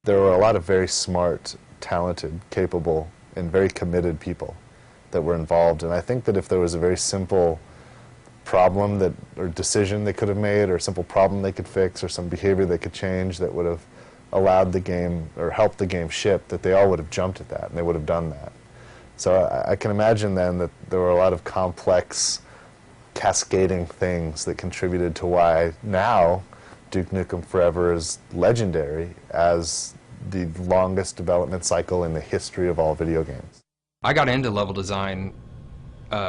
there were a lot of very smart, talented, capable, and very committed people that were involved. And I think that if there was a very simple problem that, or decision they could have made, or a simple problem they could fix, or some behavior they could change that would have allowed the game, or helped the game ship, that they all would have jumped at that, and they would have done that. So I can imagine then that there were a lot of complex, cascading things that contributed to why now Duke Nukem Forever is legendary as the longest development cycle in the history of all video games. I got into level design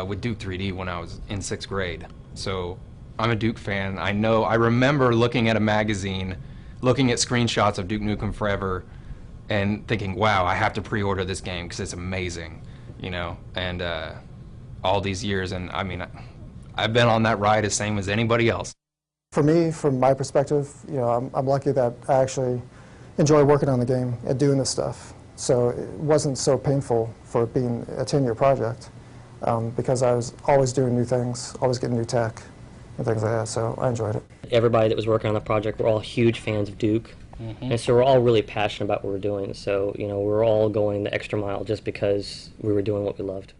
with Duke 3D when I was in 6th grade. So I'm a Duke fan. I remember looking at a magazine, looking at screenshots of Duke Nukem Forever and thinking, wow, I have to pre-order this game because it's amazing, you know, and all these years, and I mean, I've been on that ride as same as anybody else. For me, from my perspective, you know, I'm lucky that I actually enjoy working on the game and doing this stuff. So it wasn't so painful for it being a 10-year project because I was always doing new things, always getting new tech and things like that, so I enjoyed it. Everybody that was working on the project were all huge fans of Duke, and so we're all really passionate about what we're doing. So, you know, we're all going the extra mile just because we were doing what we loved.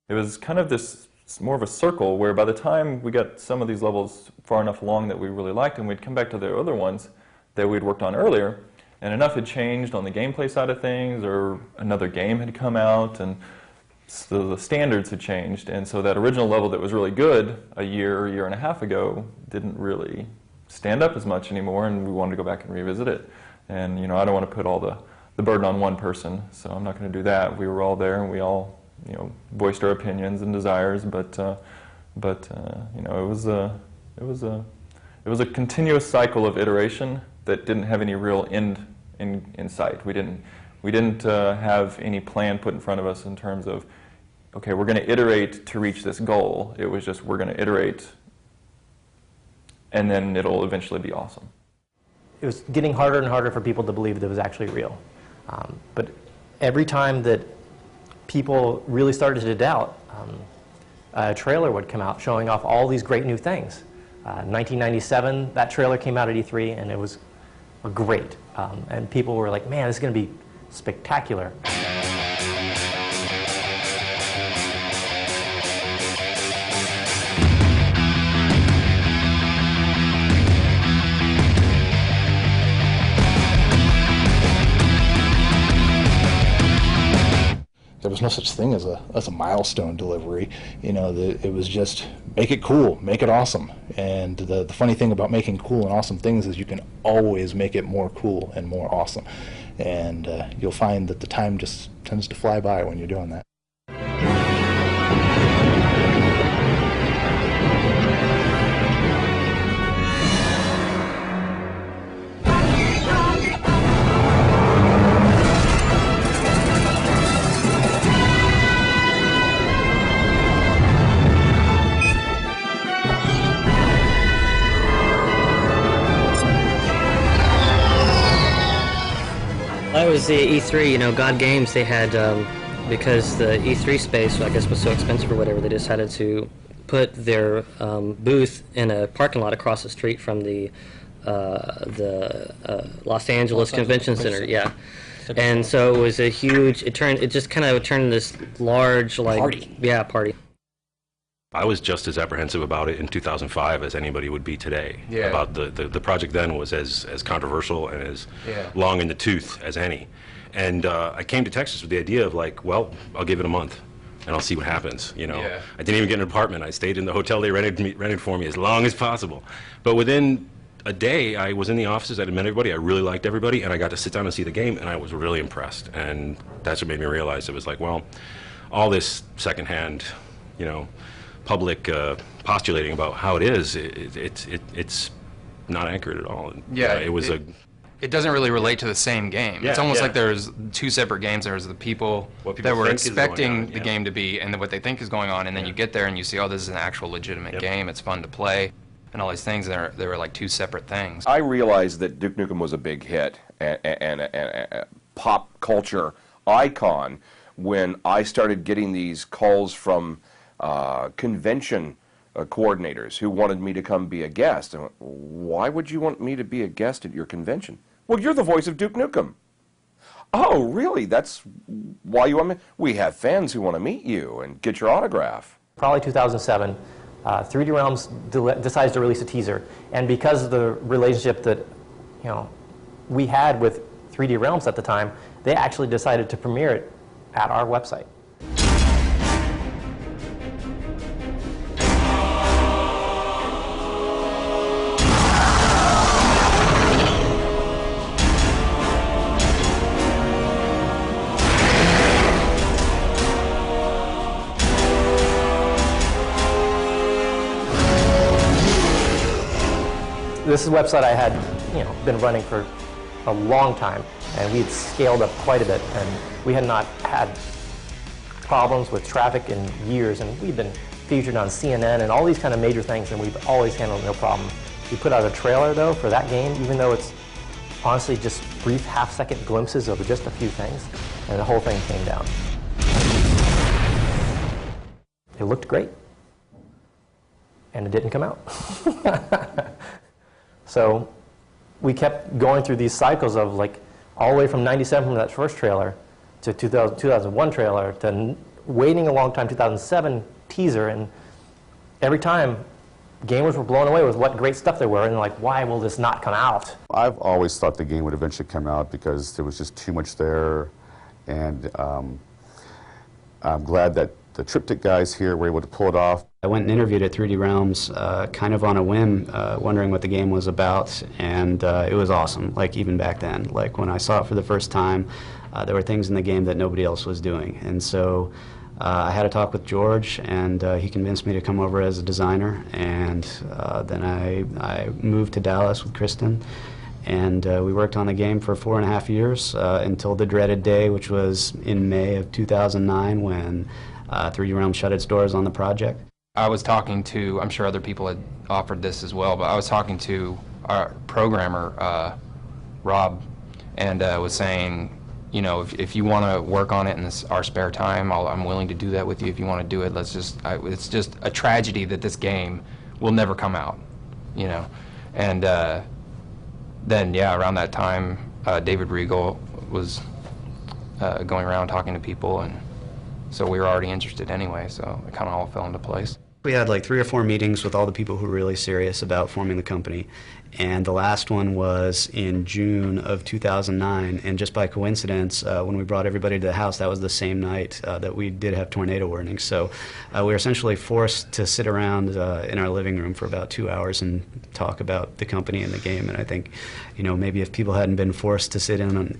It was kind of this more of a circle where by the time we got some of these levels far enough along that we really liked them, we'd come back to the other ones that we'd worked on earlier, and enough had changed on the gameplay side of things, or another game had come out, and so the standards had changed, and so that original level that was really good a year and a half ago didn't really stand up as much anymore, and we wanted to go back and revisit it. And you know, I don't want to put all the burden on one person, so I'm not going to do that. We were all there, and we all, you know, voiced our opinions and desires, but you know, it was a continuous cycle of iteration that didn't have any real end in sight. We didn't have any plan put in front of us in terms of, okay, we're going to iterate to reach this goal. It was just, we're going to iterate, and then it'll eventually be awesome. It was getting harder and harder for people to believe that it was actually real. But every time that people really started to doubt, a trailer would come out showing off all these great new things. 1997, that trailer came out at E3, and it was great. And people were like, man, this is going to be spectacular. There was no such thing as a milestone delivery. You know, it was just make it cool, make it awesome. And the funny thing about making cool and awesome things is you can always make it more cool and more awesome. And you'll find that the time just tends to fly by when you're doing that. That was the E3, you know, God Games, they had, because the E3 space, I guess, was so expensive or whatever, they decided to put their booth in a parking lot across the street from the Los Angeles Convention Center, yeah. And so it was a huge, it just kind of turned this large, like, party. Yeah, party. I was just as apprehensive about it in 2005 as anybody would be today. Yeah. About the project then was as controversial and as long in the tooth as any. And I came to Texas with the idea of like, well, I'll give it a month and I'll see what happens, you know. Yeah. I didn't even get an apartment. I stayed in the hotel they rented for me as long as possible. But within a day, I was in the offices, I'd met everybody, I really liked everybody, and I got to sit down and see the game, and I was really impressed. And that's what made me realize it was like, well, all this secondhand, you know, public postulating about how it is, it's not accurate at all. Yeah, it doesn't really relate to the same game. Yeah, it's almost yeah. like there's two separate games. There's the people that were expecting the game to be, and what they think is going on, and then you get there and you see, oh, this is an actual legitimate game. It's fun to play, and all these things. They were like two separate things. I realized that Duke Nukem was a big hit and a pop culture icon when I started getting these calls from convention coordinators who wanted me to come be a guest. And why would you want me to be a guest at your convention? Well, you're the voice of Duke Nukem. Oh, really? That's why you want me? We have fans who want to meet you and get your autograph. Probably 2007, 3D Realms decides to release a teaser, and because of the relationship that we had with 3D Realms at the time, they actually decided to premiere it at our website. This is a website I had been running for a long time, and we had scaled up quite a bit, and we had not had problems with traffic in years, and we've been featured on CNN and all these kind of major things, and we've always handled no problem. We put out a trailer, though, for that game, even though it's honestly just brief half-second glimpses of just a few things, and the whole thing came down. It looked great, and it didn't come out. So we kept going through these cycles of all the way from 97 from that first trailer to 2001 trailer to waiting a long time, 2007 teaser, and every time gamers were blown away with what great stuff there were, and why will this not come out? I've always thought the game would eventually come out because there was just too much there, and I'm glad that the Triptych guys here were able to pull it off. I went and interviewed at 3D Realms kind of on a whim, wondering what the game was about, and it was awesome, even back then. When I saw it for the first time, there were things in the game that nobody else was doing. And so I had a talk with George, and he convinced me to come over as a designer, and then I moved to Dallas with Kristen, and we worked on the game for 4.5 years until the dreaded day, which was in May of 2009 when 3D Realms shut its doors on the project. I was talking to, I'm sure other people had offered this as well, but I was talking to our programmer, Rob, and was saying, if you want to work on it in our spare time, I'm willing to do that with you. If you want to do it, it's just a tragedy that this game will never come out, And then, around that time, David Regal was going around talking to people, and so we were already interested anyway, so it kind of all fell into place. We had 3 or 4 meetings with all the people who were really serious about forming the company, and the last one was in June of 2009, and just by coincidence, when we brought everybody to the house, that was the same night that we did have tornado warnings. So we were essentially forced to sit around in our living room for about 2 hours and talk about the company and the game, and I think, maybe if people hadn't been forced to sit in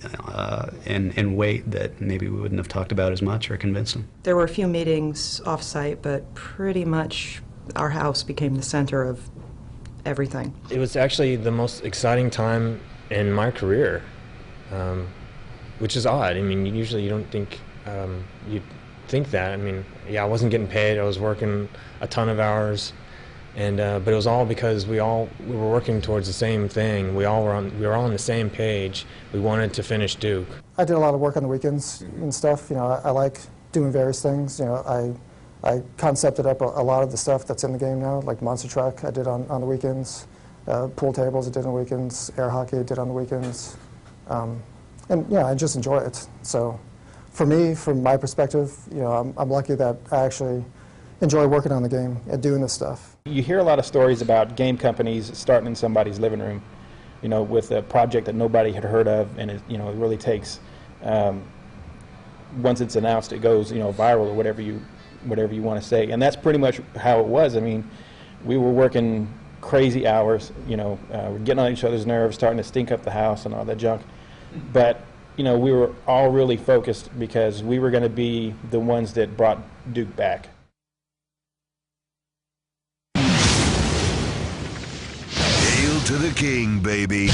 and wait, that maybe we wouldn't have talked about as much or convinced them. There were a few meetings off-site, but pretty much our house became the center of everything. It was actually the most exciting time in my career, which is odd. I mean, usually you don't think you'd think that. I mean, I wasn't getting paid. I was working a ton of hours, and but it was all because we were working towards the same thing. We were all on the same page. We wanted to finish Duke. I did a lot of work on the weekends and stuff. I like doing various things. I concepted up a lot of the stuff that's in the game now, like Monster Truck I did on the weekends, pool tables I did on the weekends, air hockey I did on the weekends, and I just enjoy it. So for me, from my perspective, I'm lucky that I actually enjoy working on the game and doing this stuff. You hear a lot of stories about game companies starting in somebody's living room, with a project that nobody had heard of, and it really takes, once it's announced, it goes viral or whatever you want to say, and that's pretty much how it was. I mean, we were working crazy hours, we're getting on each other's nerves, starting to stink up the house and all that junk, but we were all really focused because we were going to be the ones that brought Duke back. Hail to the king, baby.